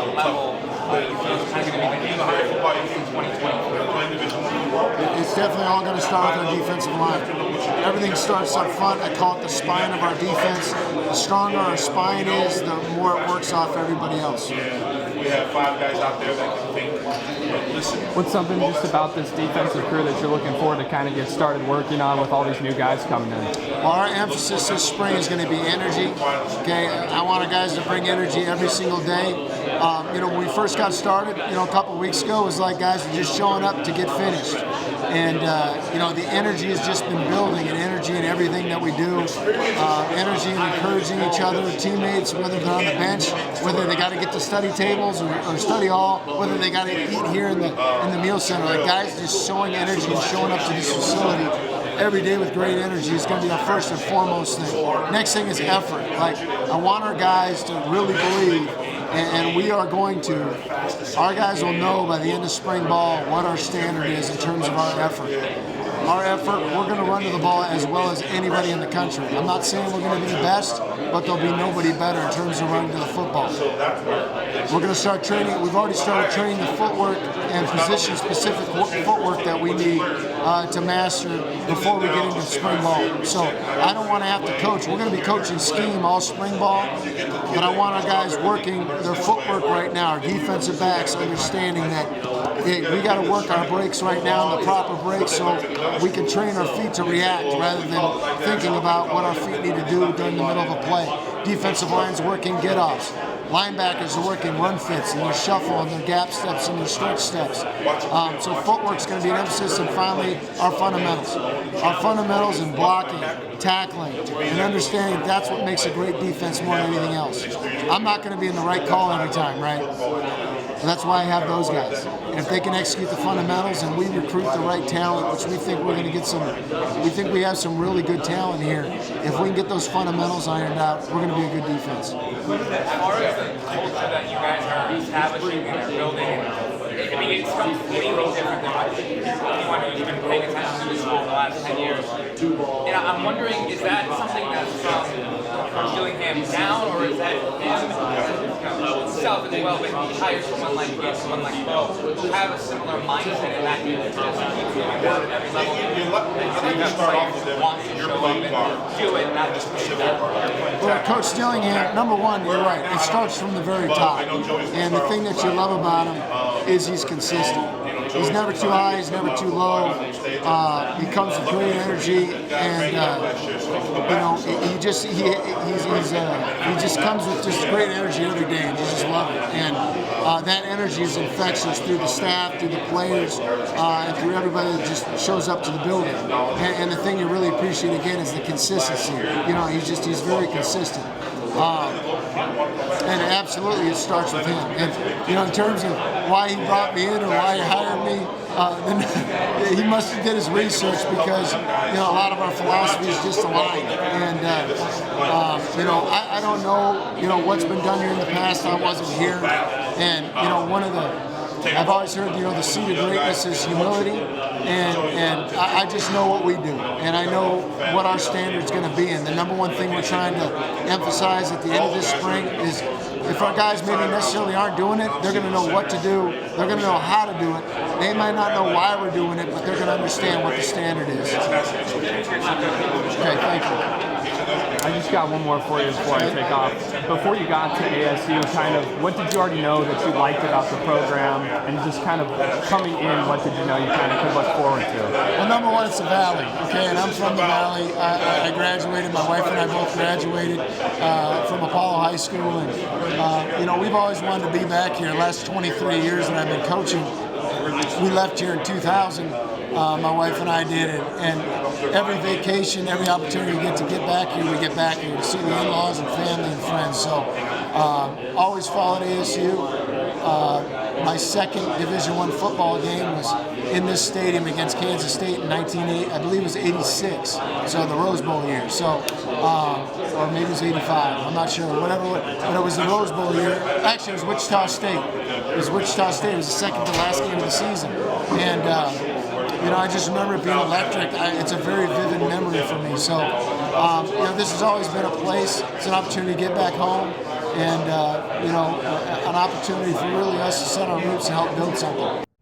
what level you feel is kind of going to be the higher football in 2024? It's definitely all going to start with our defensive line. Everything starts up front. I call it the spine of our defense. The stronger our spine is, the more it works off everybody else. We have 5 guys out there that can think, listen. What's something just about this defensive crew that you're looking forward to kind of get started working on with all these new guys coming in? Well, our emphasis this spring is going to be energy. Okay, I want our guys to bring energy every single day. When we first got started, a couple of weeks ago, it was like guys were just showing up to get finished. And, the energy has just been building, and energy in everything that we do. Energy in encouraging each other, teammates, whether they're on the bench, whether they got to get to study tables or study hall, whether they got to eat here in the meal center. Like guys just showing energy and showing up to this facility every day with great energy is going to be our first and foremost thing. Next thing is effort. Like, I want our guys to really believe, and we are going to. Our guys will know by the end of spring ball what our standard is in terms of our effort. Our effort, we're going to run to the ball as well as anybody in the country. I'm not saying we're going to be the best, but there'll be nobody better in terms of running to the football. We're going to start training. We've already started training the footwork and position-specific footwork that we need to master before we get into spring ball. So I don't want to have to coach. We're going to be coaching scheme all spring ball, but I want our guys working their footwork right now, our defensive backs understanding that we got to work our breaks right now, the proper breaks, so we can train our feet to react rather than thinking about what our feet need to do during the middle of a play. Defensive line's working get-offs. Linebackers are working run fits and their shuffle and their gap steps and their stretch steps. So footwork's going to be an emphasis, and finally, our fundamentals. Our fundamentals in blocking, tackling, and understanding that's what makes a great defense more than anything else. I'm not going to be in the right call every time, right? So that's why I have those guys. And if they can execute the fundamentals and we recruit the right talent, which we think we're going to get we think we have some really good talent here. If we can get those fundamentals ironed out, we're going to be a good defense. As far as the culture that you guys are establishing and are building, it's completely different than what anyone who's been paying attention to this school for the last 10 years. And I'm wondering, is that something that's from Dillingham down, or is that him himself as well, but he hires someone like you, someone like Bo, who have a similar mindset in that you just keep moving forward at every level? And you have players who want to show up and do it, not just push it back. Well, Coach Dillingham, number one, you're right. It starts from the very top. And the thing that you love about him is he's consistent. He's never too high, he's never too low. He comes with great energy, and he just comes with just great energy every day, and you just love it. And that energy is infectious through the staff, through the players, and through everybody that just shows up to the building. And the thing you really appreciate again is the consistency. He's very consistent. And absolutely, it starts with him. And in terms of why he brought me in or why he hired me, then he must have did his research, because a lot of our philosophies just align. And I don't know what's been done here in the past. I wasn't here, and I've always heard the seed of greatness is humility, and I just know what we do, and I know what our standard's going to be. And the number one thing we're trying to emphasize at the end of this spring is, if our guys maybe necessarily aren't doing it, they're going to know what to do. They're going to know how to do it. They might not know why we're doing it, but they're going to understand what the standard is. Okay, thank you. I just got one more for you before I take off. Before you got to ASU, what did you already know that you liked about the program? And just kind of coming in, what did you know you kind of could look forward to? Well, number one, it's the Valley, okay? And I'm from the Valley. I graduated, my wife and I both graduated from Apollo High School. And, we've always wanted to be back here. The last 23 years that I've been coaching, we left here in 2000. My wife and I did, and every vacation, every opportunity we get back here, we get back here to see the in-laws and family and friends. So always followed ASU. My second Division I football game was in this stadium against Kansas State in 1980, I believe it was 86, so the Rose Bowl year. So, or maybe it was 85, I'm not sure, whatever, but it was the Rose Bowl year. Actually, it was Wichita State. It was Wichita State. It was the second to last game of the season. And, I just remember it being electric. It's a very vivid memory for me. So, this has always been a place. It's an opportunity to get back home. and an opportunity for really us to set our roots and help build something.